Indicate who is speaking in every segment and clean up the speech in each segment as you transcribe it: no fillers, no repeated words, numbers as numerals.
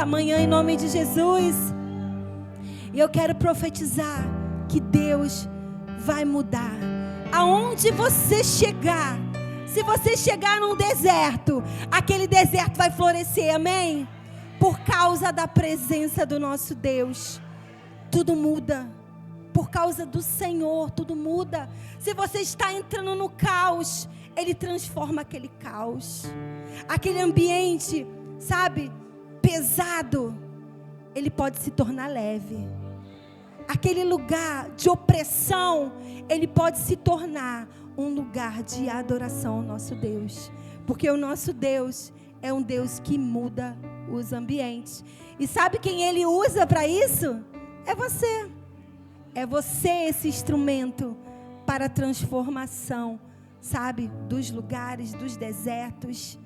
Speaker 1: Amanhã, em nome de Jesus. E eu quero profetizar que Deus vai mudar. Aonde você chegar, se você chegar num deserto, aquele deserto vai florescer, amém? Por causa da presença do nosso Deus, tudo muda. Por causa do Senhor, tudo muda. Se você está entrando no caos, Ele transforma aquele caos. Aquele ambiente, sabe, pesado, ele pode se tornar leve. Aquele lugar de opressão, ele pode se tornar um lugar de adoração ao nosso Deus. Porque o nosso Deus é um Deus que muda os ambientes. E sabe quem Ele usa para isso? É você. É você esse instrumento para a transformação, sabe? Dos lugares, dos desertos.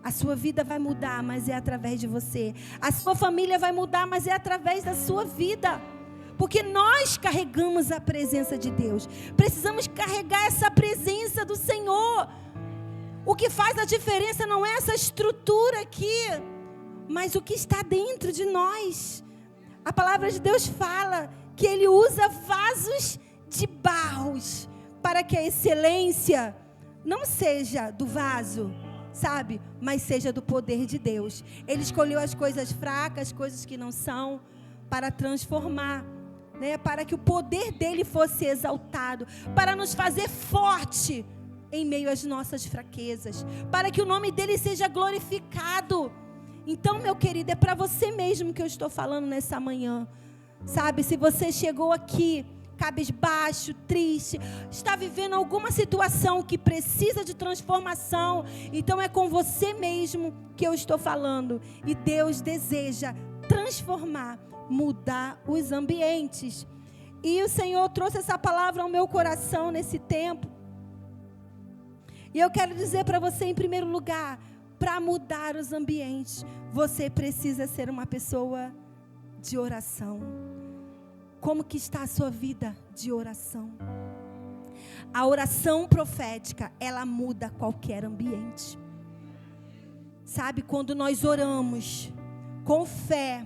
Speaker 1: A sua vida vai mudar, mas é através de você. A sua família vai mudar, mas é através da sua vida. Porque nós carregamos a presença de Deus. Precisamos carregar essa presença do Senhor. O que faz a diferença não é essa estrutura aqui, mas o que está dentro de nós. A palavra de Deus fala que Ele usa vasos de barros para que a excelência não seja do vaso, sabe? Mas seja do poder de Deus. Ele escolheu as coisas fracas, coisas que não são, para transformar, né? Para que o poder dele fosse exaltado, para nos fazer forte em meio às nossas fraquezas, para que o nome dele seja glorificado. Então, meu querido, é para você mesmo que eu estou falando nessa manhã. Sabe, se você chegou aqui cabisbaixo, triste, está vivendo alguma situação que precisa de transformação, então é com você mesmo que eu estou falando. E Deus deseja transformar, mudar os ambientes. E o Senhor trouxe essa palavra ao meu coração nesse tempo. E eu quero dizer para você, em primeiro lugar, para mudar os ambientes, você precisa ser uma pessoa de oração. Como que está a sua vida de oração? A oração profética, ela muda qualquer ambiente. Sabe, quando nós oramos com fé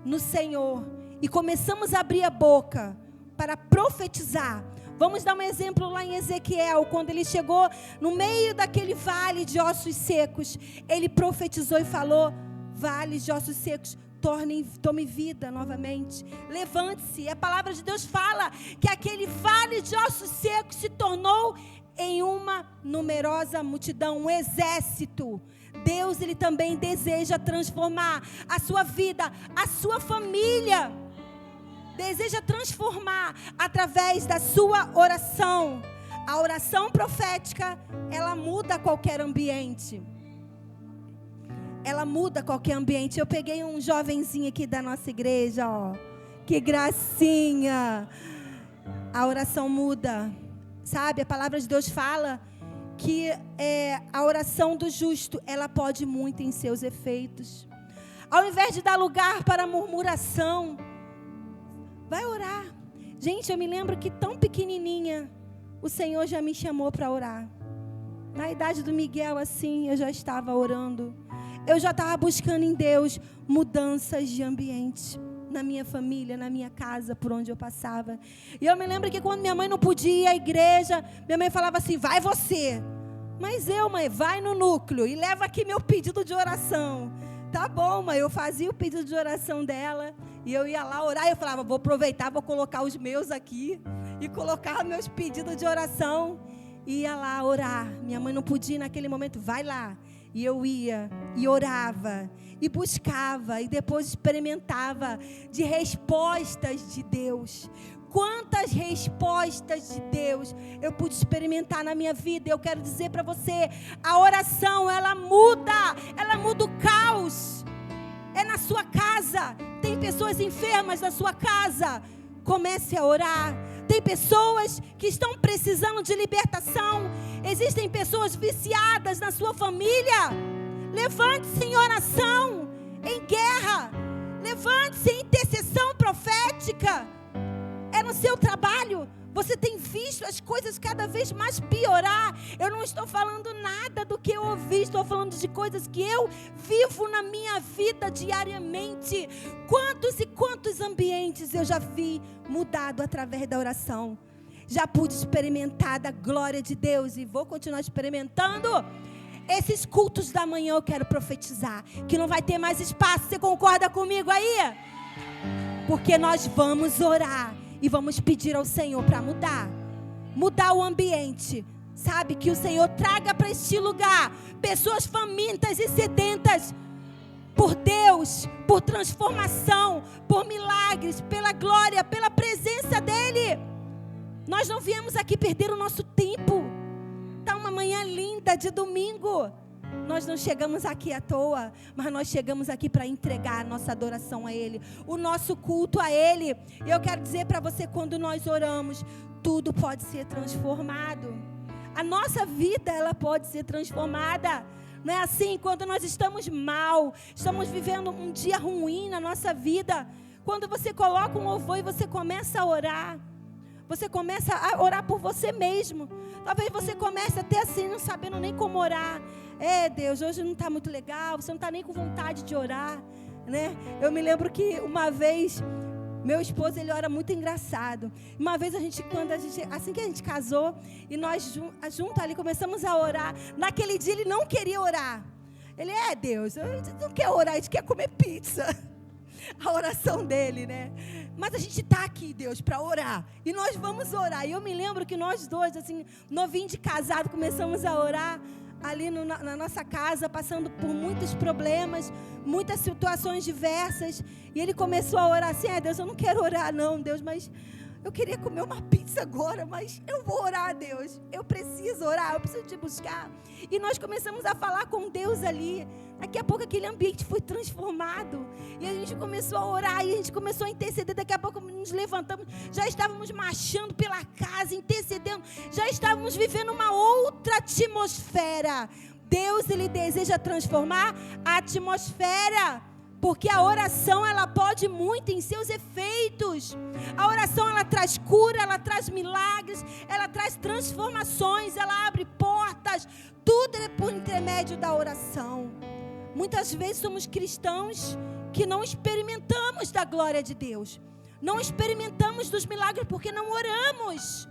Speaker 1: no Senhor e começamos a abrir a boca para profetizar. Vamos dar um exemplo lá em Ezequiel, quando ele chegou no meio daquele vale de ossos secos, ele profetizou e falou: vales de ossos secos, tome vida novamente, levante-se. A palavra de Deus fala que aquele vale de ossos secos se tornou em uma numerosa multidão, um exército. Deus, Ele também deseja transformar a sua vida, a sua família. Deseja transformar através da sua oração. A oração profética, ela muda qualquer ambiente. Ela muda qualquer ambiente. Eu peguei um jovenzinho aqui da nossa igreja, ó. Que gracinha. A oração muda. Sabe, a palavra de Deus fala que a oração do justo, ela pode muito em seus efeitos. Ao invés de dar lugar para murmuração, vai orar. Gente, eu me lembro que tão pequenininha, o Senhor já me chamou para orar. Na idade do Miguel, assim, eu já estava orando. Eu já estava buscando em Deus mudanças de ambiente. Na minha família, na minha casa, por onde eu passava. E eu me lembro que quando minha mãe não podia ir à igreja, minha mãe falava assim: vai você. Mas eu, mãe, vai no núcleo e leva aqui meu pedido de oração. Tá bom, mãe, eu fazia o pedido de oração dela. E eu ia lá orar e eu falava: vou aproveitar, vou colocar os meus aqui. E colocava meus pedidos de oração. E ia lá orar. Minha mãe não podia ir naquele momento, vai lá. E eu ia e orava e buscava e depois experimentava de respostas de Deus. Quantas respostas de Deus eu pude experimentar na minha vida. Eu quero dizer para você, a oração, ela muda o caos. É na sua casa, tem pessoas enfermas na sua casa, comece a orar. Tem pessoas que estão precisando de libertação. Existem pessoas viciadas na sua família. Levante-se em oração, em guerra. Levante-se em intercessão profética. É no seu trabalho. Você tem visto visto as coisas cada vez mais piorar. Eu não estou falando nada do que eu ouvi, estou falando de coisas que eu vivo na minha vida diariamente. Quantos e quantos ambientes eu já vi mudado através da oração. Já pude experimentar da glória de Deus e vou continuar experimentando. Esses cultos da manhã eu quero profetizar que não vai ter mais espaço. Você concorda comigo aí? Porque nós vamos orar e vamos pedir ao Senhor para mudar o ambiente. Sabe, que o Senhor traga para este lugar pessoas famintas e sedentas por Deus, por transformação, por milagres, pela glória, pela presença dEle. Nós não viemos aqui perder o nosso tempo. Está uma manhã linda de domingo. Nós não chegamos aqui à toa, mas nós chegamos aqui para entregar a nossa adoração a Ele, o nosso culto a Ele. E eu quero dizer para você, quando nós oramos, tudo pode ser transformado. A nossa vida, ela pode ser transformada. Não é assim? Quando nós estamos mal, estamos vivendo um dia ruim na nossa vida, quando você coloca um louvor e você começa a orar, você começa a orar por você mesmo. Talvez você comece até assim, não sabendo nem como orar. Deus, hoje não está muito legal, você não está nem com vontade de orar, né? Eu me lembro que uma vez, meu esposo, ele ora muito engraçado. Uma vez assim que a gente casou, e nós juntos ali começamos a orar. Naquele dia ele não queria orar. Ele, Deus, a gente não quer orar, a gente quer comer pizza. A oração dele, né? Mas a gente está aqui, Deus, para orar. E nós vamos orar. E eu me lembro que nós dois, assim, novinho de casado, começamos a orar ali na nossa casa, passando por muitos problemas, muitas situações diversas. E ele começou a orar assim, Deus, eu não quero orar não, Deus, mas eu queria comer uma pizza agora, mas eu vou orar, Deus. Eu preciso orar, eu preciso te buscar. E nós começamos a falar com Deus ali. Daqui a pouco aquele ambiente foi transformado. E a gente começou a orar, e a gente começou a interceder. Daqui a pouco nos levantamos, já estávamos marchando pela casa, intercedendo. Já estávamos vivendo uma outra atmosfera. Deus, Ele deseja transformar a atmosfera. Porque a oração, ela pode muito em seus efeitos. A oração, ela traz cura, ela traz milagres, ela traz transformações, ela abre portas. Tudo é por intermédio da oração. Muitas vezes somos cristãos que não experimentamos da glória de Deus. Não experimentamos dos milagres porque não oramos.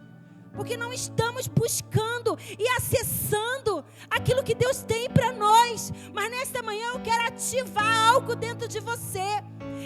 Speaker 1: Porque não estamos buscando e acessando aquilo que Deus tem para nós. Mas nesta manhã eu quero ativar algo dentro de você.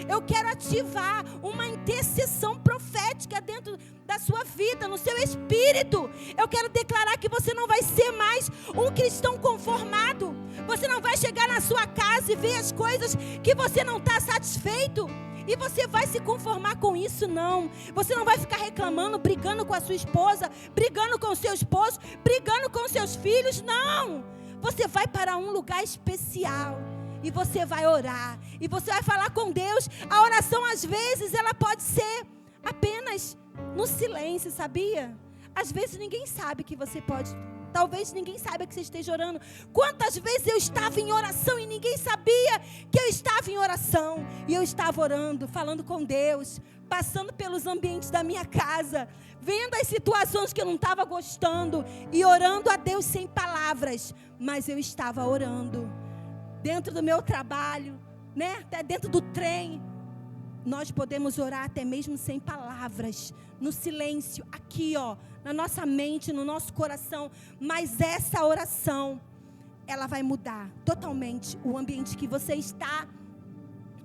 Speaker 1: Eu quero ativar uma intercessão profética dentro da sua vida, no seu espírito. Eu quero declarar que você não vai ser mais um cristão conformado. Você não vai chegar na sua casa e ver as coisas que você não está satisfeito. E você vai se conformar com isso, não. Você não vai ficar reclamando, brigando com a sua esposa, brigando com o seu esposo, brigando com os seus filhos, não. Você vai para um lugar especial e você vai orar. E você vai falar com Deus. A oração, às vezes, ela pode ser apenas no silêncio, sabia? Às vezes ninguém sabe que você pode... Talvez ninguém saiba que você esteja orando. Quantas vezes eu estava em oração e ninguém sabia que eu estava em oração. E eu estava orando, falando com Deus, passando pelos ambientes da minha casa, vendo as situações que eu não estava gostando e orando a Deus sem palavras. Mas eu estava orando. Dentro do meu trabalho, né? Até dentro do trem. Nós podemos orar até mesmo sem palavras, no silêncio, aqui na nossa mente, no nosso coração. Mas essa oração, ela vai mudar totalmente o ambiente que você está.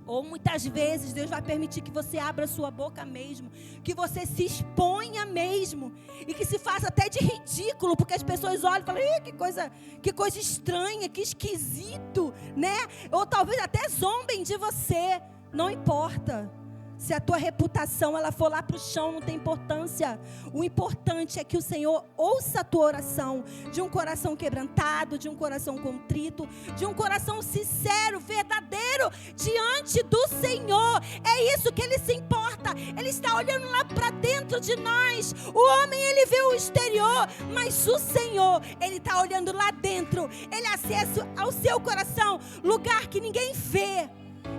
Speaker 1: Ou muitas vezes Deus vai permitir que você abra sua boca mesmo, que você se exponha mesmo, e que se faça até de ridículo, porque as pessoas olham e falam, que coisa estranha, que esquisito, né? Ou talvez até zombem de você. Não importa. Se a tua reputação ela for lá para o chão, não tem importância. O importante é que o Senhor ouça a tua oração, de um coração quebrantado, de um coração contrito, de um coração sincero, verdadeiro, diante do Senhor. É isso que Ele se importa. Ele está olhando lá para dentro de nós. O homem, ele vê o exterior, mas o Senhor, Ele está olhando lá dentro. Ele acessa ao seu coração, lugar que ninguém vê.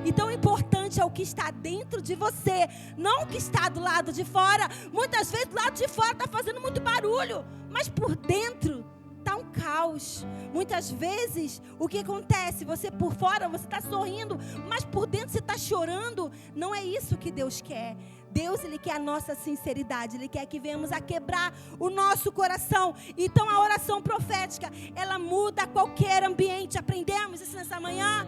Speaker 1: Então o importante é o que está dentro de você, não o que está do lado de fora. Muitas vezes do lado de fora está fazendo muito barulho, mas por dentro está um caos. Muitas vezes o que acontece? Você por fora você está sorrindo, mas por dentro você está chorando. Não é isso que Deus quer. Deus, Ele quer a nossa sinceridade. Ele quer que venhamos a quebrar o nosso coração. Então a oração profética, ela muda qualquer ambiente. Aprendemos isso nessa manhã?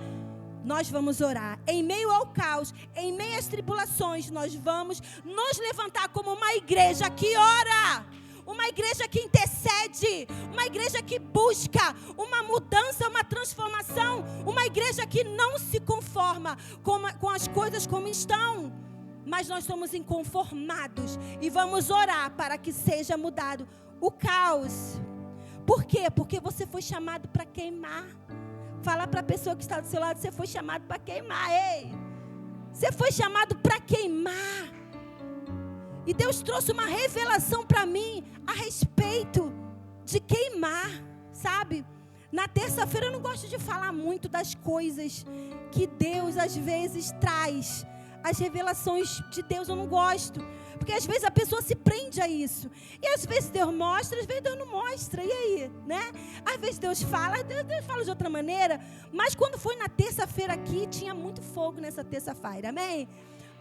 Speaker 1: Nós vamos orar. Em meio ao caos, em meio às tribulações, nós vamos nos levantar como uma igreja que ora. Uma igreja que intercede, uma igreja que busca uma mudança, uma transformação, uma igreja que não se conforma com as coisas como estão, mas nós somos inconformados e vamos orar para que seja mudado o caos. Por quê? Porque você foi chamado para queimar. Fala para a pessoa que está do seu lado, você foi chamado para queimar, ei! Você foi chamado para queimar. E Deus trouxe uma revelação para mim a respeito de queimar, sabe? Na terça-feira eu não gosto de falar muito das coisas que Deus às vezes traz. As revelações de Deus eu não gosto. Porque às vezes a pessoa se prende a isso. E às vezes Deus mostra, às vezes Deus não mostra. E aí, né? Às vezes Deus fala de outra maneira. Mas quando foi na terça-feira aqui, tinha muito fogo nessa terça-feira, amém?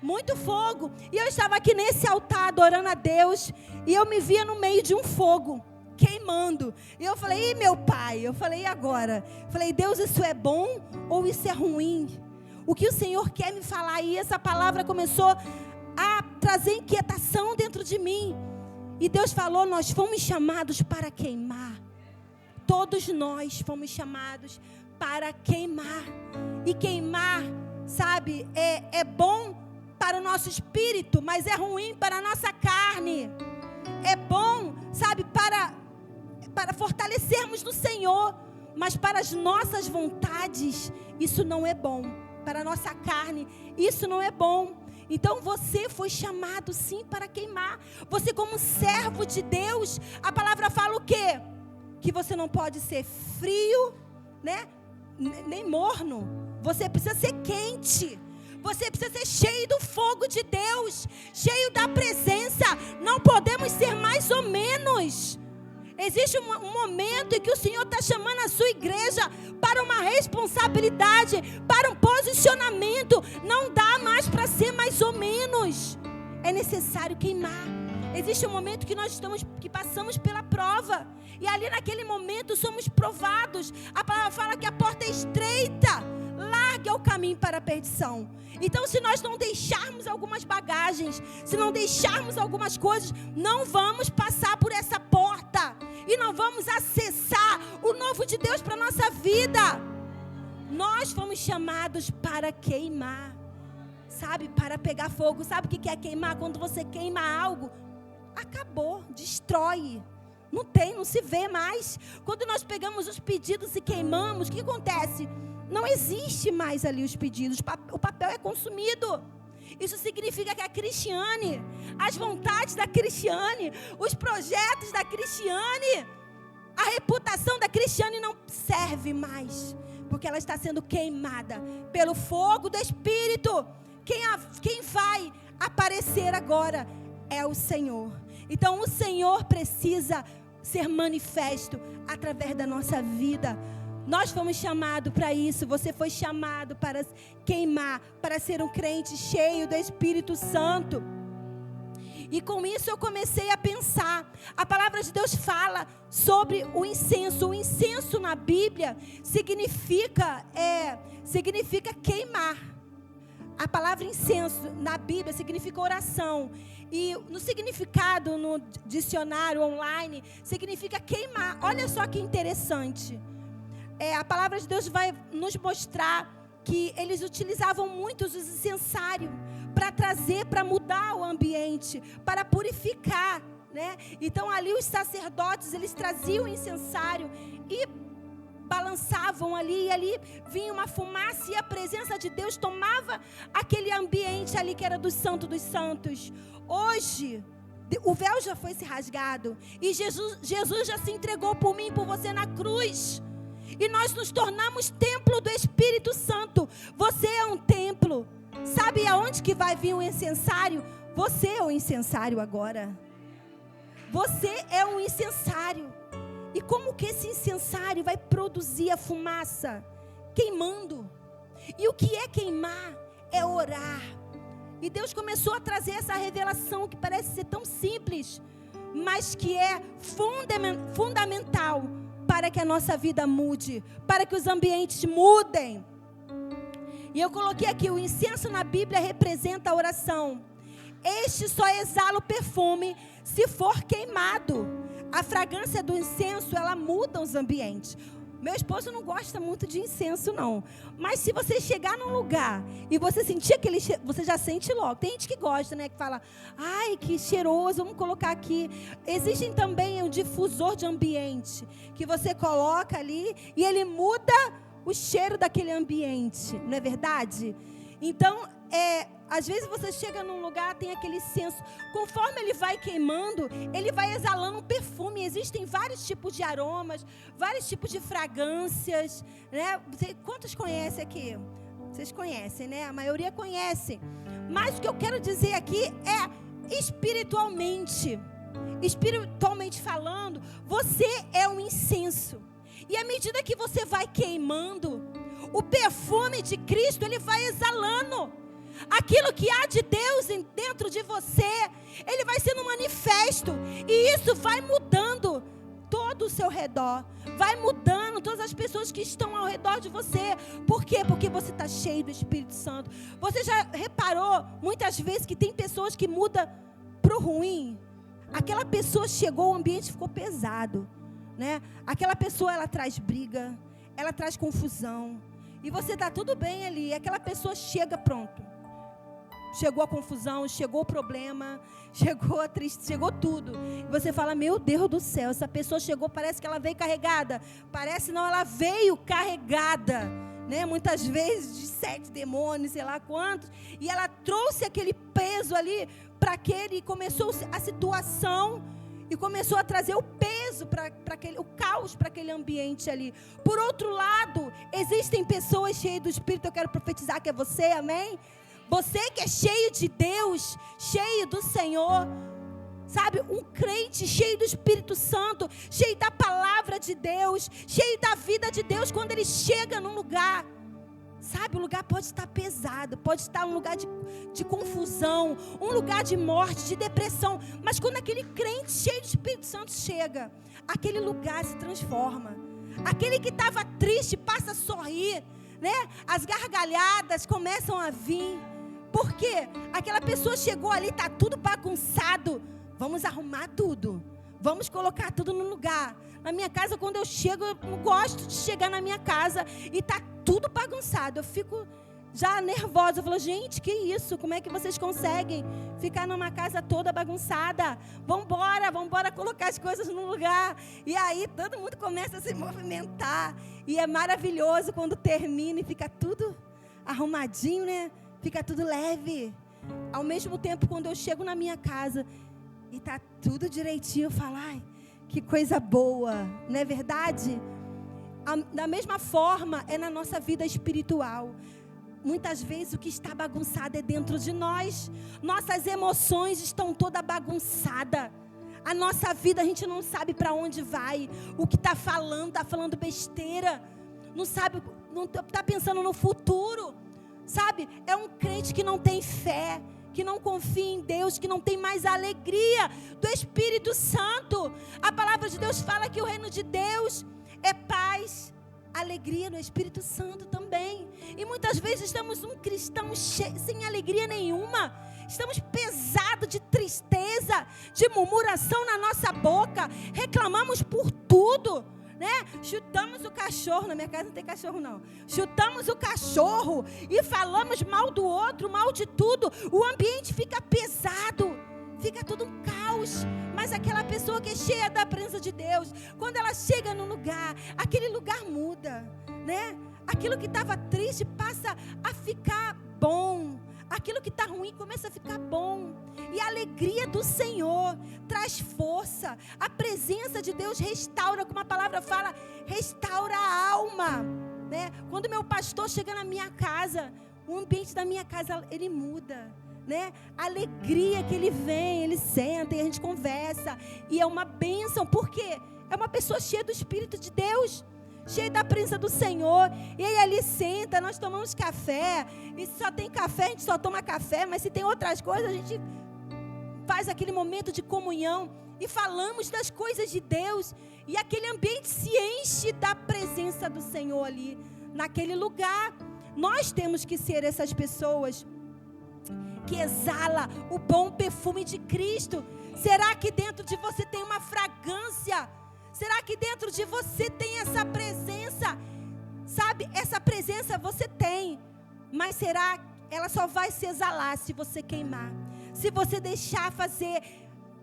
Speaker 1: Muito fogo. E eu estava aqui nesse altar adorando a Deus. E eu me via no meio de um fogo, queimando. E eu falei, meu pai? Eu falei, e agora? Eu falei, Deus, isso é bom ou isso é ruim? O que o Senhor quer me falar? E essa palavra começou a trazer inquietação dentro de mim. E Deus falou, nós fomos chamados para queimar. Todos nós fomos chamados para queimar. E queimar, sabe, é bom para o nosso espírito, mas é ruim para a nossa carne. É bom, sabe, para fortalecermos no Senhor, mas para as nossas vontades, isso não é bom. Para a nossa carne, isso não é bom. Então você foi chamado sim para queimar. Você como servo de Deus, a palavra fala o quê? Que você não pode ser frio, né? Nem morno. Você precisa ser quente. Você precisa ser cheio do fogo de Deus, cheio da presença. Não podemos ser mais ou menos. Existe um momento em que o Senhor está chamando a sua igreja para uma responsabilidade, para um posicionamento. Não dá mais para ser mais ou menos. É necessário queimar. Existe um momento que passamos pela prova. E ali naquele momento somos provados. A palavra fala que a porta é estreita. Largue é o caminho para a perdição. Então, se nós não deixarmos algumas bagagens, se não deixarmos algumas coisas, não vamos passar por essa porta. E não vamos acessar o novo de Deus para a nossa vida. Nós fomos chamados para queimar. Sabe, para pegar fogo. Sabe o que é queimar? Quando você queima algo, acabou, destrói. Não se vê mais. Quando nós pegamos os pedidos e queimamos, o que acontece? Não existe mais ali os pedidos. O papel é consumido. Isso significa que a Cristiane, as vontades da Cristiane, os projetos da Cristiane, a reputação da Cristiane não serve mais. Porque ela está sendo queimada pelo fogo do Espírito. Quem vai aparecer agora é o Senhor. Então o Senhor precisa ser manifesto através da nossa vida. Nós fomos chamados para isso. Você foi chamado para queimar, para ser um crente cheio do Espírito Santo. E com isso eu comecei a pensar. A palavra de Deus fala sobre o incenso. O incenso na Bíblia significa queimar. A palavra incenso na Bíblia significa oração. E no significado, no dicionário online, significa queimar. Olha só que interessante. A palavra de Deus vai nos mostrar que eles utilizavam muito os incensários para trazer, para mudar o ambiente, para purificar, né? Então ali os sacerdotes, eles traziam o incensário e balançavam ali, e ali vinha uma fumaça, e a presença de Deus tomava aquele ambiente ali que era do Santo dos Santos. Hoje, o véu já foi se rasgado, e Jesus já se entregou por mim e por você na cruz. E nós nos tornamos templo do Espírito Santo. Você é um templo. Sabe aonde que vai vir o incensário? Você é o incensário agora. Você é um incensário. E como que esse incensário vai produzir a fumaça? Queimando. E o que é queimar? É orar. E Deus começou a trazer essa revelação que parece ser tão simples, mas que é fundamental para que a nossa vida mude, para que os ambientes mudem. E eu coloquei aqui, o incenso na Bíblia representa a oração. Este só exala o perfume se for queimado. A fragrância do incenso, ela muda os ambientes. Meu esposo não gosta muito de incenso, não. Mas se você chegar num lugar e você sentir aquele cheiro, você já sente logo. Tem gente que gosta, né? Que fala, ai, que cheiroso, vamos colocar aqui. Existe também um difusor de ambiente, que você coloca ali e ele muda o cheiro daquele ambiente. Não é verdade? Então, às vezes você chega num lugar, tem aquele incenso. Conforme ele vai queimando, ele vai exalando um perfume. Existem vários tipos de aromas, vários tipos de fragrâncias, né? Quantos conhecem aqui? Vocês conhecem, né? A maioria conhece. Mas o que eu quero dizer aqui é espiritualmente. Espiritualmente falando, você é um incenso. E à medida que você vai queimando, o perfume de Cristo, ele vai exalando. Aquilo que há de Deus dentro de você, ele vai sendo manifesto. E isso vai mudando todo o seu redor. Vai mudando todas as pessoas que estão ao redor de você. Por quê? Porque você está cheio do Espírito Santo. Você já reparou muitas vezes que tem pessoas que mudam para o ruim? Aquela pessoa chegou, o ambiente ficou pesado, né? Aquela pessoa, ela traz briga, ela traz confusão. E você está tudo bem ali. E aquela pessoa chega, pronto. Chegou a confusão, chegou o problema, chegou a tristeza, chegou tudo. E você fala, meu Deus do céu, essa pessoa chegou, parece que ela veio carregada. Parece não, ela veio carregada, né? Muitas vezes de 7 demônios, sei lá quantos. E ela trouxe aquele peso ali para aquele, e começou a situação, e começou a trazer o peso para aquele, o caos para aquele ambiente ali. Por outro lado, existem pessoas cheias do Espírito, eu quero profetizar que é você, amém? Você que é cheio de Deus, cheio do Senhor, sabe? Um crente cheio do Espírito Santo, cheio da palavra de Deus, cheio da vida de Deus, quando ele chega num lugar, sabe? O lugar pode estar pesado, pode estar um lugar de confusão, um lugar de morte, de depressão, mas quando aquele crente cheio do Espírito Santo chega, aquele lugar se transforma. Aquele que estava triste passa a sorrir, né? As gargalhadas começam a vir. Por quê? Aquela pessoa chegou ali, está tudo bagunçado. Vamos arrumar tudo. Vamos colocar tudo no lugar. Na minha casa, quando eu chego, eu não gosto de chegar na minha casa e está tudo bagunçado. Eu fico já nervosa. Eu falo, gente, que isso? Como é que vocês conseguem ficar numa casa toda bagunçada? Vamos embora colocar as coisas no lugar. E aí todo mundo começa a se movimentar. E é maravilhoso quando termina e fica tudo arrumadinho, né? Fica tudo leve. Ao mesmo tempo, quando eu chego na minha casa e está tudo direitinho, eu falo, ai, que coisa boa, não é verdade? Da mesma forma, é na nossa vida espiritual. Muitas vezes o que está bagunçado é dentro de nós. Nossas emoções estão toda bagunçada. A nossa vida, a gente não sabe para onde vai. O que está falando besteira. Não sabe, não está pensando no futuro. Sabe, é um crente que não tem fé, que não confia em Deus, que não tem mais a alegria do Espírito Santo. A palavra de Deus fala que o reino de Deus é paz, alegria no Espírito Santo também. E muitas vezes estamos um cristão sem alegria nenhuma. Estamos pesados de tristeza, de murmuração na nossa boca. Reclamamos por tudo. Né? Chutamos o cachorro, na minha casa não tem cachorro não, chutamos o cachorro e falamos mal do outro, mal de tudo, o ambiente fica pesado, fica tudo um caos, mas aquela pessoa que é cheia da presença de Deus, quando ela chega no lugar, aquele lugar muda, né? Aquilo que estava triste passa a ficar bom, aquilo que está ruim começa a ficar bom. E a alegria do Senhor traz força. A presença de Deus restaura, como a palavra fala, restaura a alma, né? Quando meu pastor chega na minha casa, o ambiente da minha casa, ele muda, né? A alegria que ele vem, ele senta e a gente conversa. E é uma bênção, porque é uma pessoa cheia do Espírito de Deus, cheia da presença do Senhor. E aí ali senta, nós tomamos café. E se só tem café, a gente só toma café. Mas se tem outras coisas, a gente faz aquele momento de comunhão e falamos das coisas de Deus. E aquele ambiente se enche da presença do Senhor ali, naquele lugar. Nós temos que ser essas pessoas que exala o bom perfume de Cristo. Será que dentro de você tem uma fragrância? Será que dentro de você tem essa presença? Sabe, essa presença você tem, mas será que ela só vai se exalar se você queimar? Se você deixar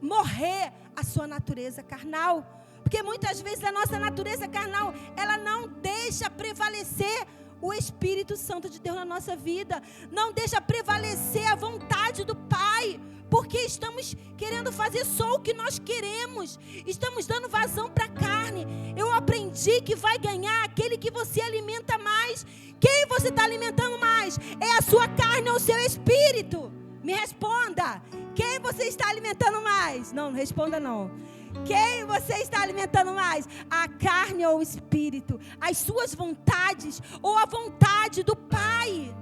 Speaker 1: morrer a sua natureza carnal? Porque muitas vezes a nossa natureza carnal, ela não deixa prevalecer o Espírito Santo de Deus na nossa vida. Não deixa prevalecer a vontade do Pai. Porque estamos querendo fazer só o que nós queremos. Estamos dando vazão para a carne. Eu aprendi que vai ganhar aquele que você alimenta mais. Quem você está alimentando mais? É a sua carne ou o seu espírito? Me responda. Quem você está alimentando mais? Não responda não. Quem você está alimentando mais? A carne ou o espírito? As suas vontades ou a vontade do Pai?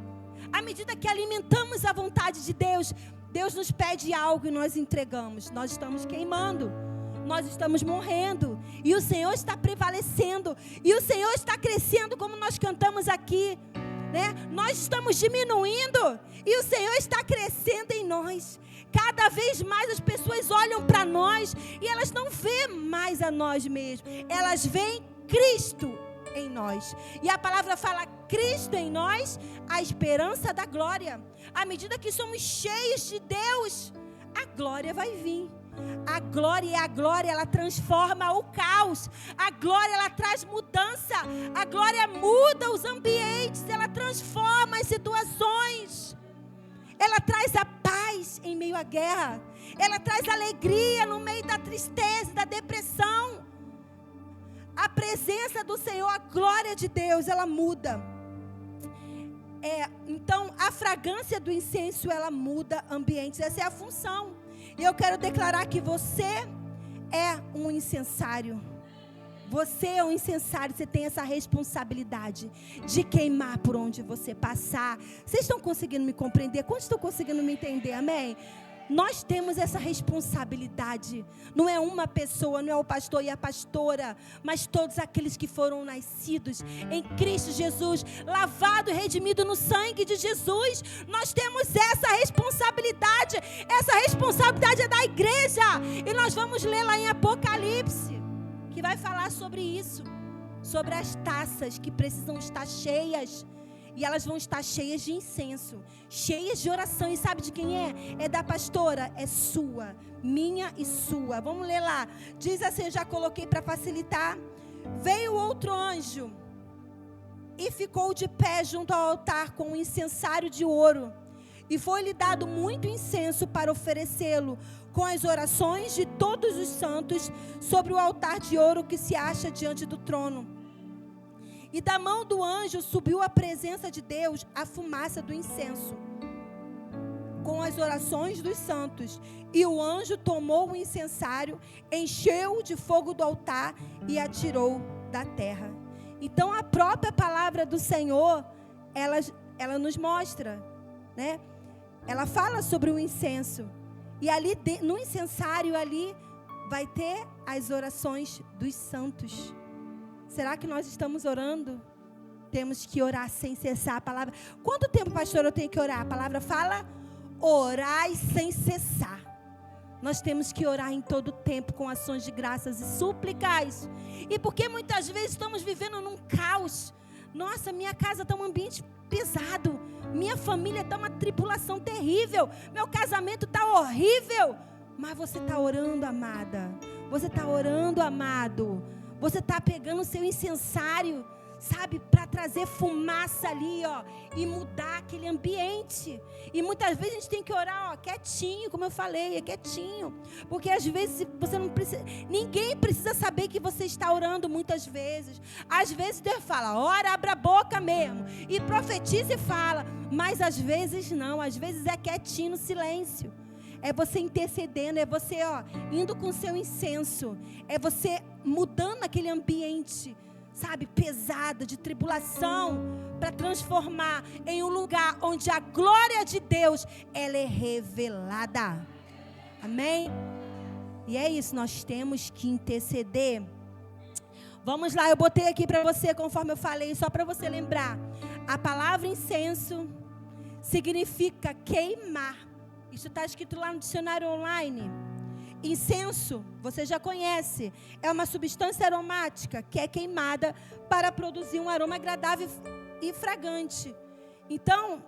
Speaker 1: À medida que alimentamos a vontade de Deus, Deus nos pede algo e nós entregamos. Nós estamos queimando. Nós estamos morrendo. E o Senhor está prevalecendo. E o Senhor está crescendo, como nós cantamos aqui, né? Nós estamos diminuindo e o Senhor está crescendo em nós. Cada vez mais as pessoas olham para nós e elas não veem mais a nós mesmos. Elas veem Cristo em nós. E a palavra fala: Cristo em nós, a esperança da glória. À medida que somos cheios de Deus, a glória vai vir. A glória, ela transforma o caos. A glória, ela traz mudança. A glória muda os ambientes, ela transforma as situações. Ela traz a paz em meio à guerra. Ela traz alegria no meio da tristeza, da depressão. A presença do Senhor, a glória de Deus, ela muda. Então, a fragrância do incenso, ela muda ambientes. Essa é a função. E eu quero declarar que você é um incensário. Você é um incensário, você tem essa responsabilidade de queimar por onde você passar. Vocês estão conseguindo me compreender? Quantos estão conseguindo me entender? Amém? Nós temos essa responsabilidade. Não é uma pessoa, não é o pastor e a pastora, mas todos aqueles que foram nascidos em Cristo Jesus, lavado e redimido no sangue de Jesus. Nós temos essa responsabilidade. Essa responsabilidade é da igreja. E nós vamos ler lá em Apocalipse, que vai falar sobre isso, sobre as taças que precisam estar cheias. E elas vão estar cheias de incenso, cheias de oração. E sabe de quem é? É da pastora, é sua, minha e sua. Vamos ler lá. Diz assim, eu já coloquei para facilitar. Veio outro anjo e ficou de pé junto ao altar com um incensário de ouro. E foi-lhe dado muito incenso para oferecê-lo com as orações de todos os santos sobre o altar de ouro que se acha diante do trono. E da mão do anjo subiu à presença de Deus a fumaça do incenso, com as orações dos santos. E o anjo tomou o incensário, encheu de fogo do altar e atirou da terra. Então a própria palavra do Senhor, ela nos mostra, né? Ela fala sobre o incenso. E ali no incensário ali vai ter as orações dos santos. Será que nós estamos orando? Temos que orar sem cessar a palavra. Quanto tempo, pastor, eu tenho que orar? A palavra fala: orai sem cessar. Nós temos que orar em todo tempo com ações de graças e súplicas. E porque muitas vezes estamos vivendo num caos. Nossa, minha casa está um ambiente pesado. Minha família está uma tribulação terrível. Meu casamento está horrível. Mas você está orando, amada. Você está orando, amado. Você está pegando o seu incensário, sabe, para trazer fumaça ali, ó, e mudar aquele ambiente. E muitas vezes a gente tem que orar, ó, quietinho, como eu falei, quietinho. Porque às vezes você não precisa, ninguém precisa saber que você está orando muitas vezes. Às vezes Deus fala, ora, abra a boca mesmo, e profetiza e fala. Mas às vezes não, às vezes é quietinho, no silêncio. É você intercedendo, é você, ó, indo com o seu incenso. É você mudando aquele ambiente, sabe, pesado, de tribulação, para transformar em um lugar onde a glória de Deus, ela é revelada. Amém? E é isso, nós temos que interceder. Vamos lá, eu botei aqui para você, conforme eu falei, só para você lembrar. A palavra incenso significa queimar. Isso está escrito lá no dicionário online. Incenso, você já conhece, é uma substância aromática que é queimada para produzir um aroma agradável e fragante. Então,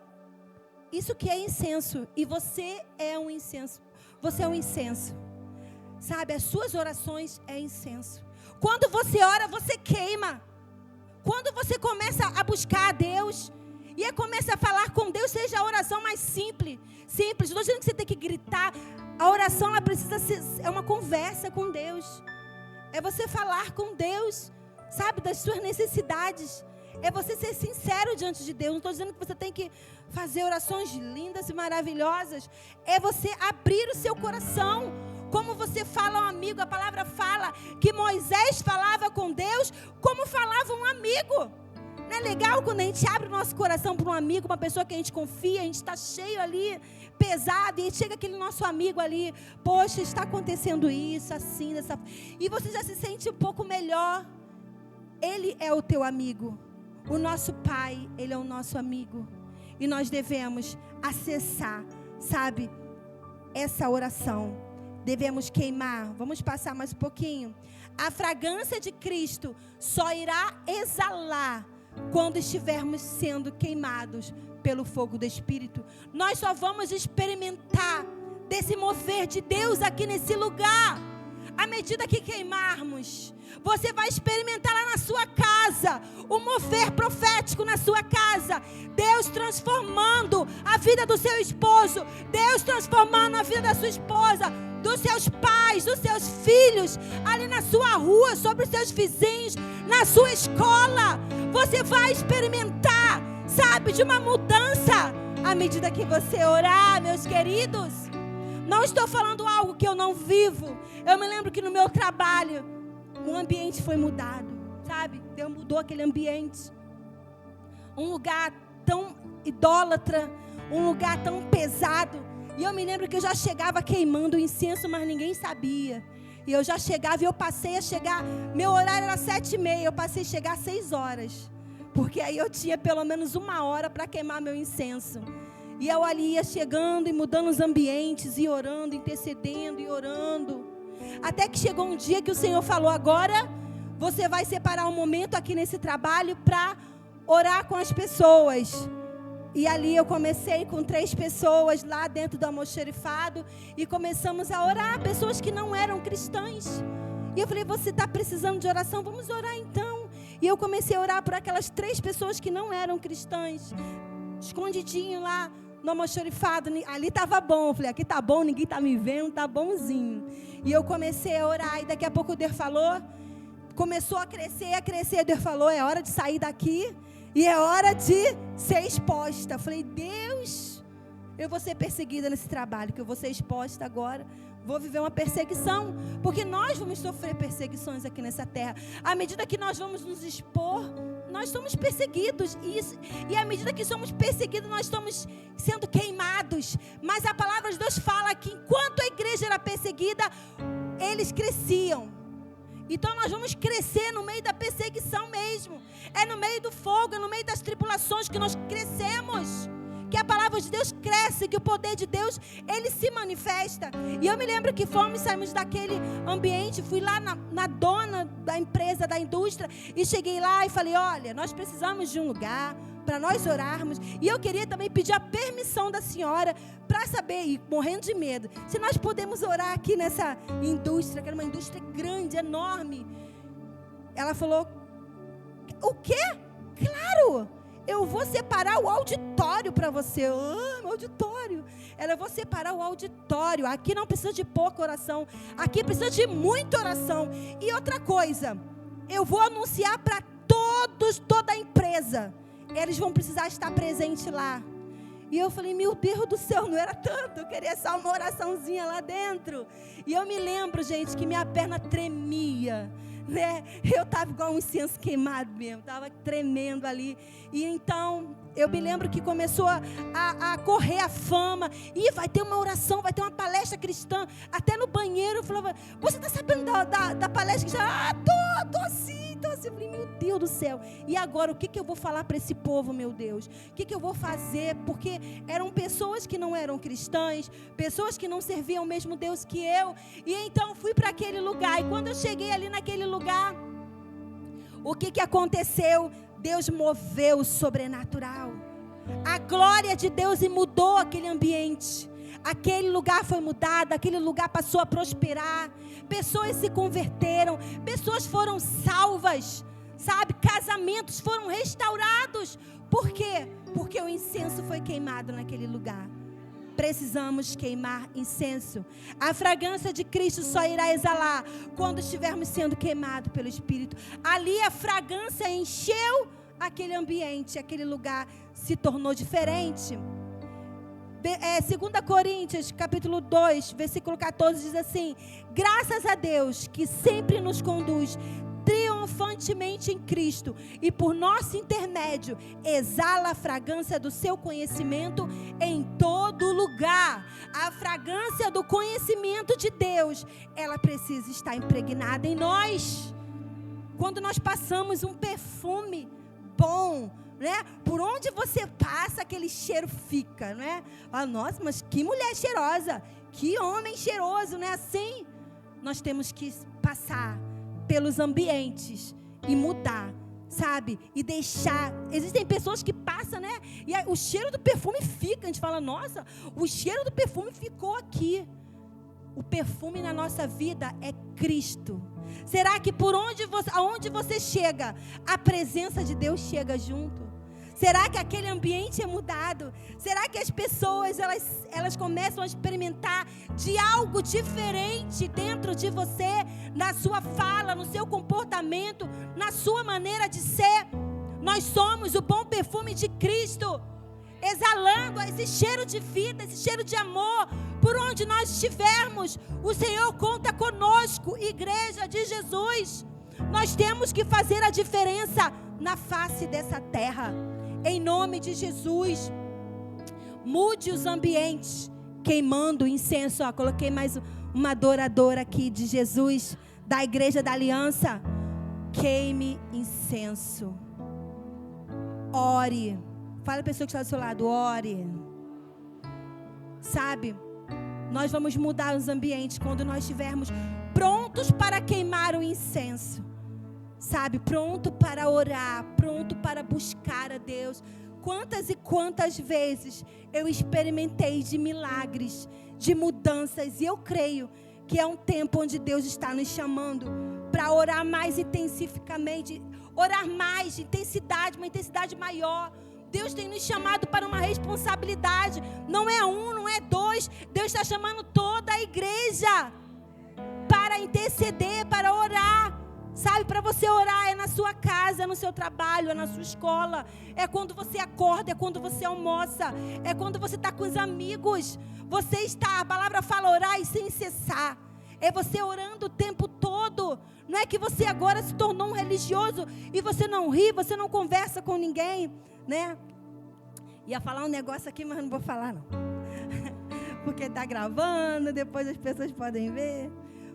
Speaker 1: isso que é incenso, e você é um incenso. Você é um incenso. Sabe, as suas orações é incenso. Quando você ora, você queima. Quando você começa a buscar a Deus e começa a falar com Deus, seja a oração mais simples. Não estou dizendo que você tem que gritar. A oração, ela precisa ser, é uma conversa com Deus. É você falar com Deus, sabe, das suas necessidades. É você ser sincero diante de Deus. Não estou dizendo que você tem que fazer orações lindas e maravilhosas. É você abrir o seu coração. Como você fala a um amigo, a palavra fala que Moisés falava com Deus como falava um amigo. Não é legal quando a gente abre o nosso coração para um amigo, uma pessoa que a gente confia, a gente está cheio ali, pesado, e chega aquele nosso amigo ali, poxa, está acontecendo isso, assim, dessa... E você já se sente um pouco melhor. Ele é o teu amigo. O nosso Pai, Ele é o nosso amigo. E nós devemos acessar, sabe, essa oração. Devemos queimar. Vamos passar mais um pouquinho. A fragrância de Cristo só irá exalar quando estivermos sendo queimados pelo fogo do Espírito. Nós só vamos experimentar desse mover de Deus aqui nesse lugar à medida que queimarmos. Você vai experimentar lá na sua casa o mover profético na sua casa. Deus transformando a vida do seu esposo, Deus transformando a vida da sua esposa, dos seus pais, dos seus filhos, ali na sua rua, sobre os seus vizinhos, na sua escola. Você vai experimentar, sabe, de uma mudança à medida que você orar, meus queridos. Não estou falando algo que eu não vivo. Eu me lembro que no meu trabalho o ambiente foi mudado, sabe? Deus mudou aquele ambiente. Um lugar tão idólatra, um lugar tão pesado. E eu me lembro que eu já chegava queimando o incenso, mas ninguém sabia. E eu já chegava, e eu passei a chegar, meu horário era 7h30, eu passei a chegar às 6 horas. Porque aí eu tinha pelo menos 1 hora para queimar meu incenso. E eu ali ia chegando e mudando os ambientes, e orando, intercedendo e orando. Até que chegou um dia que o Senhor falou, agora você vai separar um momento aqui nesse trabalho para orar com as pessoas. E ali eu comecei com 3 pessoas lá dentro do almoxarifado e começamos a orar, pessoas que não eram cristãs. E eu falei, você está precisando de oração? Vamos orar então. E eu comecei a orar por aquelas 3 pessoas que não eram cristãs, escondidinho lá no almoxarifado. Ali estava bom, eu falei, aqui está bom, ninguém está me vendo, está bonzinho. E eu comecei a orar e daqui a pouco Deus falou, começou a crescer, Deus falou, é hora de sair daqui. E é hora de ser exposta. Eu falei, Deus, eu vou ser perseguida nesse trabalho, que eu vou ser exposta agora. Vou viver uma perseguição, porque nós vamos sofrer perseguições aqui nessa terra. À medida que nós vamos nos expor, nós somos perseguidos. E à medida que somos perseguidos, nós estamos sendo queimados. Mas a palavra de Deus fala que enquanto a igreja era perseguida, eles cresciam. Então nós vamos crescer no meio da perseguição mesmo. É no meio do fogo, é no meio das tribulações que nós crescemos. Que a palavra de Deus cresce, que o poder de Deus, ele se manifesta. E eu me lembro que saímos daquele ambiente, fui lá na dona da empresa, da indústria, e cheguei lá e falei, olha, nós precisamos de um lugar para nós orarmos. E eu queria também pedir a permissão da senhora para saber, e morrendo de medo, se nós podemos orar aqui nessa indústria, que era uma indústria grande, enorme. Ela falou, o quê? Claro, eu vou separar o auditório para você. Auditório. Eu vou separar o auditório. Aqui não precisa de pouca oração. Aqui precisa de muita oração. E outra coisa, eu vou anunciar para toda a empresa. Eles vão precisar estar presentes lá. E eu falei, meu Deus do céu, não era tanto. Eu queria só uma oraçãozinha lá dentro. E eu me lembro, gente, que minha perna tremia, né? Eu estava igual um incenso queimado mesmo. Estava tremendo ali. E então, eu me lembro que começou a correr a fama. E vai ter uma oração, vai ter uma palestra cristã. Até no banheiro eu falava, você está sabendo da palestra cristã? Tô assim. Então assim, eu falei, meu Deus do céu, e agora o que eu vou falar para esse povo, meu Deus? O que eu vou fazer? Porque eram pessoas que não eram cristãs, pessoas que não serviam o mesmo Deus que eu, e então fui para aquele lugar, e quando eu cheguei ali naquele lugar, o que aconteceu? Deus moveu o sobrenatural, a glória de Deus e mudou aquele ambiente. Aquele lugar foi mudado, aquele lugar passou a prosperar, pessoas se converteram, pessoas foram salvas, sabe? Casamentos foram restaurados. Por quê? Porque o incenso foi queimado naquele lugar. Precisamos queimar incenso. A fragrância de Cristo só irá exalar quando estivermos sendo queimados pelo Espírito. Ali a fragrância encheu aquele ambiente, aquele lugar se tornou diferente. 2 Coríntios, capítulo 2, versículo 14, diz assim: graças a Deus que sempre nos conduz triunfantemente em Cristo e por nosso intermédio exala a fragrância do seu conhecimento em todo lugar. A fragrância do conhecimento de Deus, ela precisa estar impregnada em nós. Quando nós passamos um perfume bom, né? Por onde você passa, aquele cheiro fica, né? Ah, nossa, mas que mulher cheirosa, que homem cheiroso, né? Assim, nós temos que passar pelos ambientes e mudar, sabe? E deixar. Existem pessoas que passam, né? E aí, o cheiro do perfume fica. A gente fala, nossa, o cheiro do perfume ficou aqui. O perfume na nossa vida é Cristo. Será que aonde você chega, a presença de Deus chega junto? Será que aquele ambiente é mudado? Será que as pessoas elas começam a experimentar de algo diferente dentro de você, na sua fala, no seu comportamento, na sua maneira de ser? Nós somos o bom perfume de Cristo, exalando esse cheiro de vida, esse cheiro de amor. Por onde nós estivermos, o Senhor conta conosco, igreja de Jesus. Nós temos que fazer a diferença na face dessa terra. Em nome de Jesus, mude os ambientes, queimando incenso. Ó, coloquei mais uma adoradora aqui de Jesus, da Igreja da Aliança. Queime incenso. Ore. Fala a pessoa que está do seu lado, ore. Sabe, nós vamos mudar os ambientes quando nós estivermos prontos para queimar o incenso. Sabe, pronto para orar, pronto para buscar a Deus. Quantas e quantas vezes eu experimentei de milagres, de mudanças, e eu creio que é um tempo onde Deus está nos chamando para orar mais intensificamente, orar mais de intensidade, uma intensidade maior. Deus tem nos chamado para uma responsabilidade, não é um, não é dois, Deus está chamando toda a igreja para interceder, para orar. Sabe, para você orar é na sua casa, é no seu trabalho, é na sua escola, é quando você acorda, é quando você almoça, é quando você está com os amigos. Você está, a palavra fala orar e sem cessar. É você orando o tempo todo. Não é que você agora se tornou um religioso e você não ri, você não conversa com ninguém, né? Ia falar um negócio aqui, mas não vou falar não. Porque está gravando, depois as pessoas podem ver.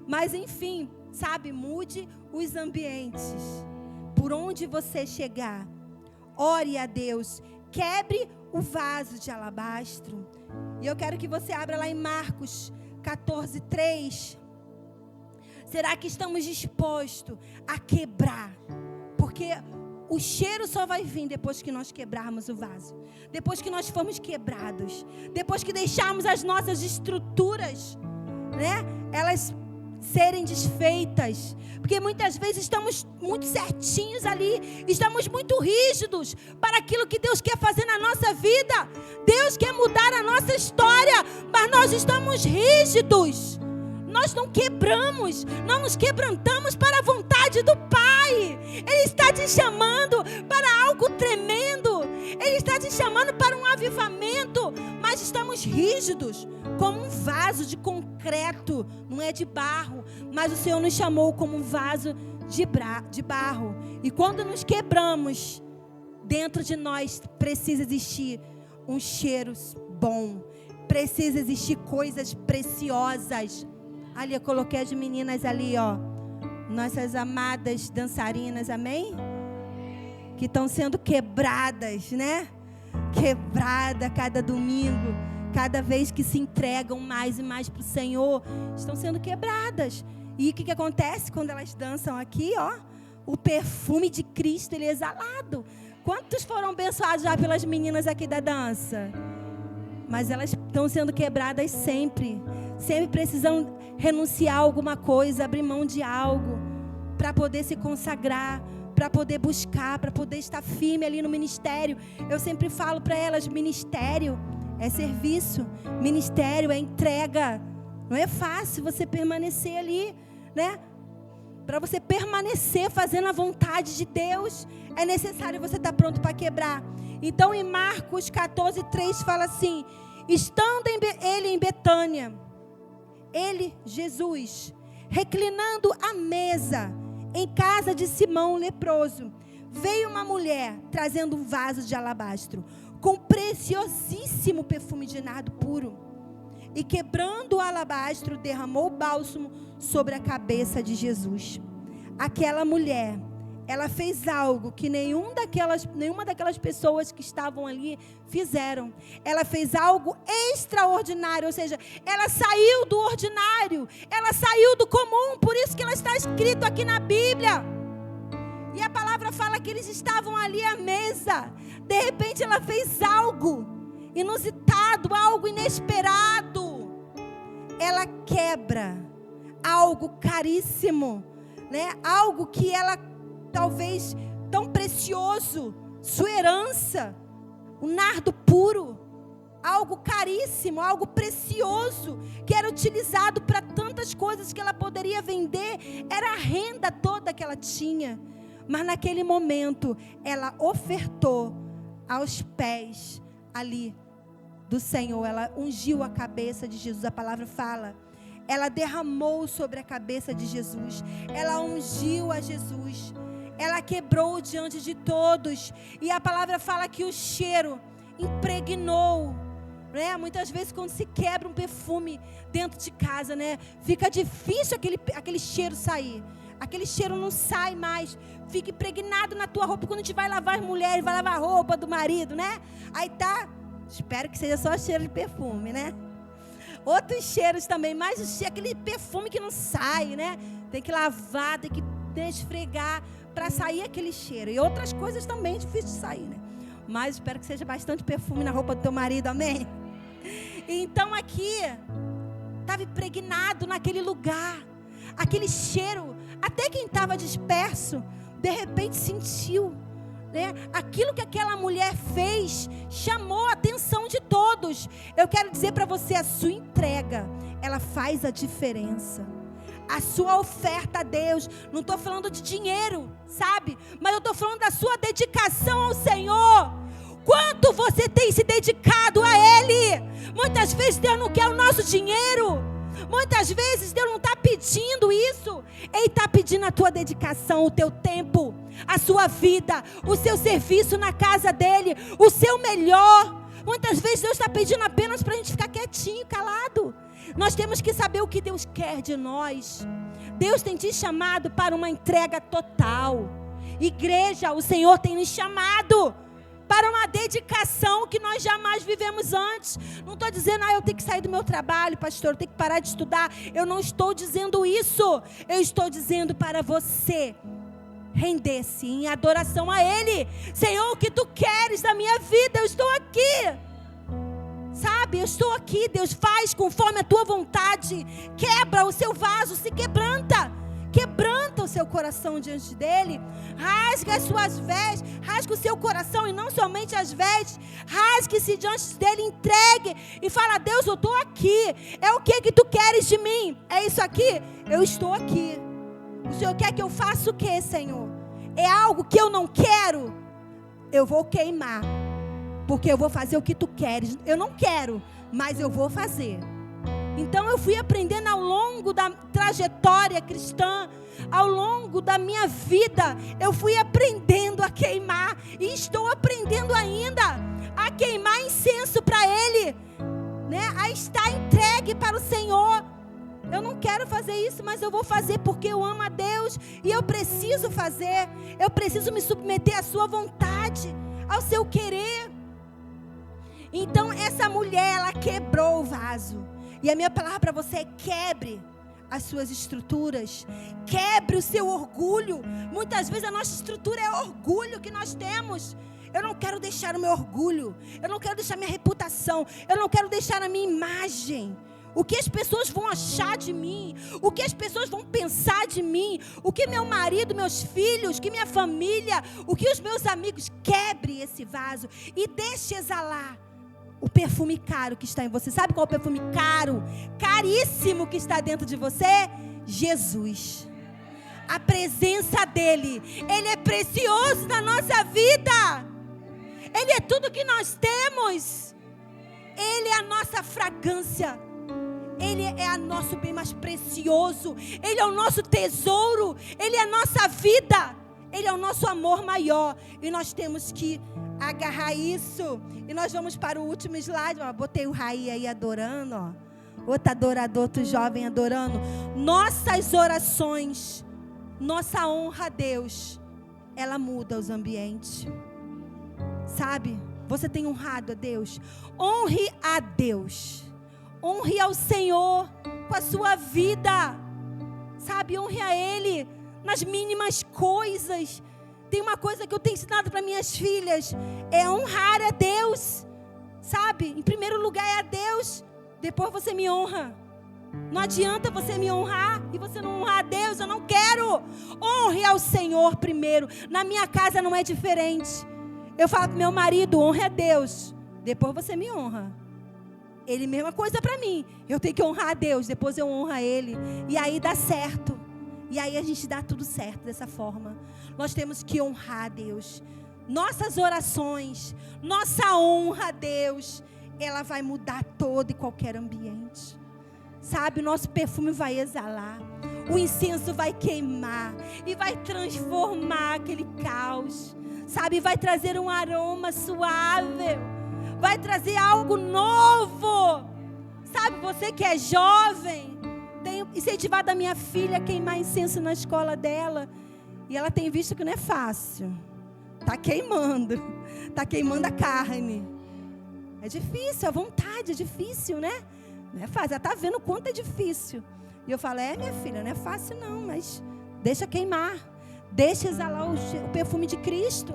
Speaker 1: Mas enfim, sabe, mude os ambientes. Por onde você chegar, ore a Deus. Quebre o vaso de alabastro. E eu quero que você abra lá em Marcos 14:3. Será que estamos dispostos a quebrar? Porque o cheiro só vai vir depois que nós quebrarmos o vaso. Depois que nós formos quebrados. Depois que deixarmos as nossas estruturas, né? Elas serem desfeitas. Porque muitas vezes estamos muito certinhos ali, estamos muito rígidos para aquilo que Deus quer fazer na nossa vida. Deus quer mudar a nossa história, mas nós estamos rígidos. Nós não quebramos, não nos quebrantamos para a vontade do Pai. Ele está te chamando para algo tremendo. Ele está te chamando para um avivamento, mas estamos rígidos, como um vaso de concreto, não é de barro, mas o Senhor nos chamou como um vaso de barro. E quando nos quebramos, dentro de nós precisa existir um cheiro bom, precisa existir coisas preciosas. Ali eu coloquei as meninas ali, ó, nossas amadas dançarinas, amém? Que estão sendo quebradas, né? Quebrada cada domingo, cada vez que se entregam mais e mais para o Senhor, estão sendo quebradas. E o que acontece quando elas dançam aqui, ó? O perfume de Cristo, ele é exalado. Quantos foram abençoados já pelas meninas aqui da dança? Mas elas estão sendo quebradas sempre. Sempre precisam renunciar a alguma coisa, abrir mão de algo, para poder se consagrar, para poder buscar, para poder estar firme ali no ministério. Eu sempre falo para elas, ministério é serviço, ministério é entrega. Não é fácil você permanecer ali, né? Para você permanecer fazendo a vontade de Deus, é necessário você estar pronto para quebrar. Então em Marcos 14:3 fala assim: estando ele em Betânia, ele, Jesus, reclinando à mesa em casa de Simão leproso, veio uma mulher trazendo um vaso de alabastro com preciosíssimo perfume de nardo puro, e quebrando o alabastro, derramou o bálsamo sobre a cabeça de Jesus. Aquela mulher, ela fez algo que nenhuma daquelas pessoas que estavam ali fizeram. Ela fez algo extraordinário, ou seja, ela saiu do ordinário, ela saiu do comum, por isso que ela está escrito aqui na Bíblia. E a palavra fala que eles estavam ali à mesa. De repente ela fez algo inusitado, algo inesperado. Ela quebra algo caríssimo, né? Algo que ela talvez tão precioso, sua herança, o nardo puro, algo caríssimo, algo precioso, que era utilizado para tantas coisas que ela poderia vender, era a renda toda que ela tinha. Mas naquele momento, ela ofertou aos pés ali do Senhor, ela ungiu a cabeça de Jesus, a palavra fala. Ela derramou sobre a cabeça de Jesus, ela ungiu a Jesus, ela quebrou diante de todos, e a palavra fala que o cheiro impregnou, né? Muitas vezes quando se quebra um perfume dentro de casa, né? Fica difícil aquele cheiro sair, aquele cheiro não sai mais, fica impregnado na tua roupa. Quando a gente vai lavar, as mulheres vai lavar a roupa do marido, né? Aí tá, espero que seja só cheiro de perfume, né? Outros cheiros também, mas aquele perfume que não sai, né? Tem que lavar, tem que esfregar para sair aquele cheiro. E outras coisas também é difícil de sair, né? Mas espero que seja bastante perfume na roupa do teu marido, amém? Então aqui estava impregnado naquele lugar, aquele cheiro. Até quem estava disperso, de repente sentiu, né? Aquilo que aquela mulher fez chamou a atenção de todos. Eu quero dizer para você, a sua entrega, ela faz a diferença. A sua oferta a Deus, não estou falando de dinheiro, sabe? Mas eu estou falando da sua dedicação ao Senhor. Quanto você tem se dedicado a Ele? Muitas vezes Deus não quer o nosso dinheiro. Muitas vezes Deus não está pedindo isso. Ele está pedindo a tua dedicação, o teu tempo, a sua vida, o seu serviço na casa dEle, o seu melhor. Muitas vezes Deus está pedindo apenas para a gente ficar quietinho, calado. Nós temos que saber o que Deus quer de nós. Deus tem te chamado para uma entrega total. Igreja, o Senhor tem nos chamado para uma dedicação que nós jamais vivemos antes. Não estou dizendo, eu tenho que sair do meu trabalho, pastor, eu tenho que parar de estudar. Eu não estou dizendo isso. Eu estou dizendo para você render-se em adoração a Ele. Senhor, o que Tu queres da minha vida? Eu estou aqui. Sabe, eu estou aqui, Deus, faz conforme a tua vontade. Quebra o seu vaso, se quebranta o seu coração diante dele. Rasga as suas vestes, rasga o seu coração e não somente as vestes. Rasgue-se diante dele, entregue e fala: Deus, eu estou aqui. É o que tu queres de mim? É isso aqui? Eu estou aqui. O Senhor quer que eu faça o que, Senhor? É algo que eu não quero? Eu vou queimar, porque eu vou fazer o que tu queres. Eu não quero, mas eu vou fazer. Então eu fui aprendendo ao longo da trajetória cristã, ao longo da minha vida, eu fui aprendendo a queimar, e estou aprendendo ainda a queimar incenso para Ele, né? A estar entregue para o Senhor. Eu não quero fazer isso, mas eu vou fazer porque eu amo a Deus, e eu preciso fazer, eu preciso me submeter à sua vontade, ao seu querer. Então essa mulher, ela quebrou o vaso. E a minha palavra para você é: quebre as suas estruturas, quebre o seu orgulho. Muitas vezes a nossa estrutura é orgulho que nós temos. Eu não quero deixar o meu orgulho, eu não quero deixar minha reputação, eu não quero deixar a minha imagem. O que as pessoas vão achar de mim, o que as pessoas vão pensar de mim, o que meu marido, meus filhos, que minha família, o que os meus amigos. Quebre esse vaso e deixe exalar o perfume caro que está em você. Sabe qual é o perfume caro, caríssimo que está dentro de você? Jesus. A presença dEle. Ele é precioso na nossa vida. Ele é tudo que nós temos. Ele é a nossa fragrância. Ele é o nosso bem mais precioso. Ele é o nosso tesouro. Ele é a nossa vida. Ele é o nosso amor maior. E nós temos que agarrar isso. E nós vamos para o último slide. Ó, botei o Raí aí adorando, ó. Outro adorador, outro jovem adorando. Nossas orações, nossa honra a Deus, ela muda os ambientes. Sabe? Você tem honrado a Deus? Honre a Deus. Honre ao Senhor com a sua vida. Sabe? Honre a Ele nas mínimas coisas. Tem uma coisa que eu tenho ensinado para minhas filhas, é honrar a Deus, sabe? Em primeiro lugar é a Deus, depois você me honra. Não adianta você me honrar e você não honrar a Deus. Eu não quero. Honre ao Senhor primeiro. Na minha casa não é diferente. Eu falo para meu marido: honre a Deus, depois você me honra. Ele, mesma coisa para mim. Eu tenho que honrar a Deus, depois eu honro a Ele. E aí dá certo. E aí a gente dá tudo certo dessa forma. Nós temos que honrar a Deus. Nossas orações, nossa honra a Deus, ela vai mudar todo e qualquer ambiente. Sabe, o nosso perfume vai exalar. O incenso vai queimar e vai transformar aquele caos. Sabe, vai trazer um aroma suave. Vai trazer algo novo. Sabe, você que é jovem, tenho incentivado a minha filha a queimar incenso na escola dela. E ela tem visto que não é fácil. Está queimando. Está queimando a carne. É difícil, a vontade é difícil, né? Não é fácil. Ela está vendo o quanto é difícil. E eu falo: minha filha, não é fácil não, mas deixa queimar. Deixa exalar o perfume de Cristo.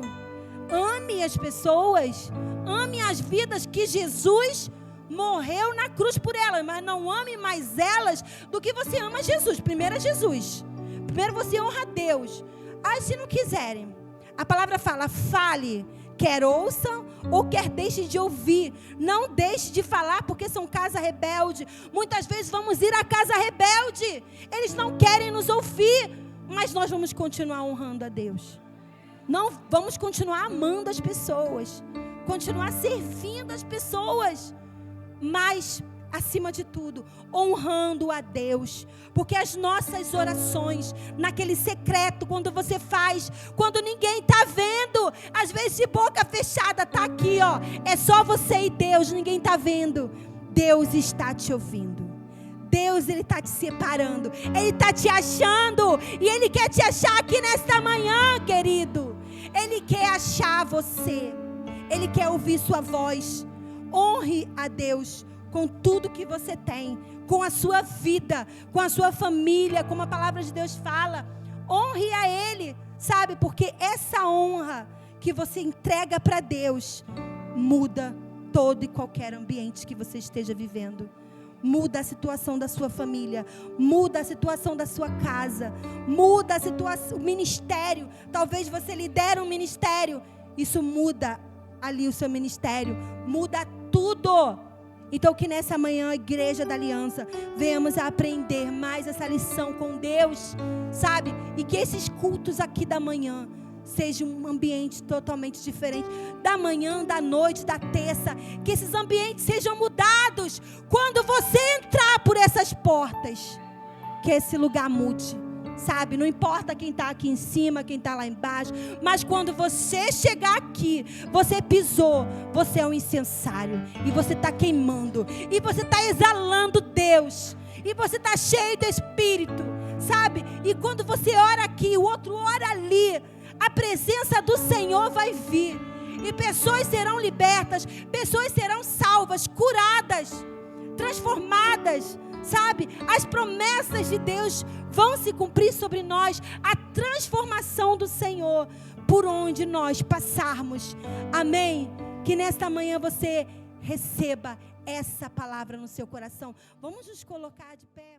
Speaker 1: Ame as pessoas. Ame as vidas que Jesus morreu na cruz por elas, mas não ame mais elas do que você ama Jesus. Primeiro é Jesus. Primeiro você honra a Deus. Aí se não quiserem, a palavra fala: fale, quer ouçam ou quer deixe de ouvir. Não deixe de falar, porque são casa rebelde. Muitas vezes vamos ir à casa rebelde. Eles não querem nos ouvir, mas nós vamos continuar honrando a Deus. Não vamos continuar amando as pessoas, continuar servindo as pessoas, mas acima de tudo, honrando a Deus. Porque as nossas orações, naquele secreto, quando você faz, quando ninguém está vendo, às vezes de boca fechada, está aqui, ó, é só você e Deus, ninguém está vendo. Deus está te ouvindo. Deus, Ele está te separando, Ele está te achando, e Ele quer te achar aqui nesta manhã, querido. Ele quer achar você, Ele quer ouvir sua voz. Honre a Deus com tudo que você tem, com a sua vida, com a sua família, como a palavra de Deus fala. Honre a Ele, sabe? Porque essa honra que você entrega para Deus muda todo e qualquer ambiente que você esteja vivendo. Muda a situação da sua família, muda a situação da sua casa, muda a situação, o ministério. Talvez você lidere um ministério, isso muda ali o seu ministério, muda tudo. Então que nessa manhã a Igreja da Aliança venhamos a aprender mais essa lição com Deus, sabe? E que esses cultos aqui da manhã seja um ambiente totalmente diferente, da manhã, da noite, da terça, que esses ambientes sejam mudados, quando você entrar por essas portas, que esse lugar mude, sabe, não importa quem está aqui em cima, quem está lá embaixo, mas quando você chegar aqui, você pisou, você é um incensário, e você está queimando, e você está exalando Deus, e você está cheio do Espírito, sabe, e quando você ora aqui, o outro ora ali, a presença do Senhor vai vir, e pessoas serão libertas, pessoas serão salvas, curadas, transformadas, sabe? As promessas de Deus vão se cumprir sobre nós, a transformação do Senhor, por onde nós passarmos, amém? Que nesta manhã você receba essa palavra no seu coração. Vamos nos colocar de pé.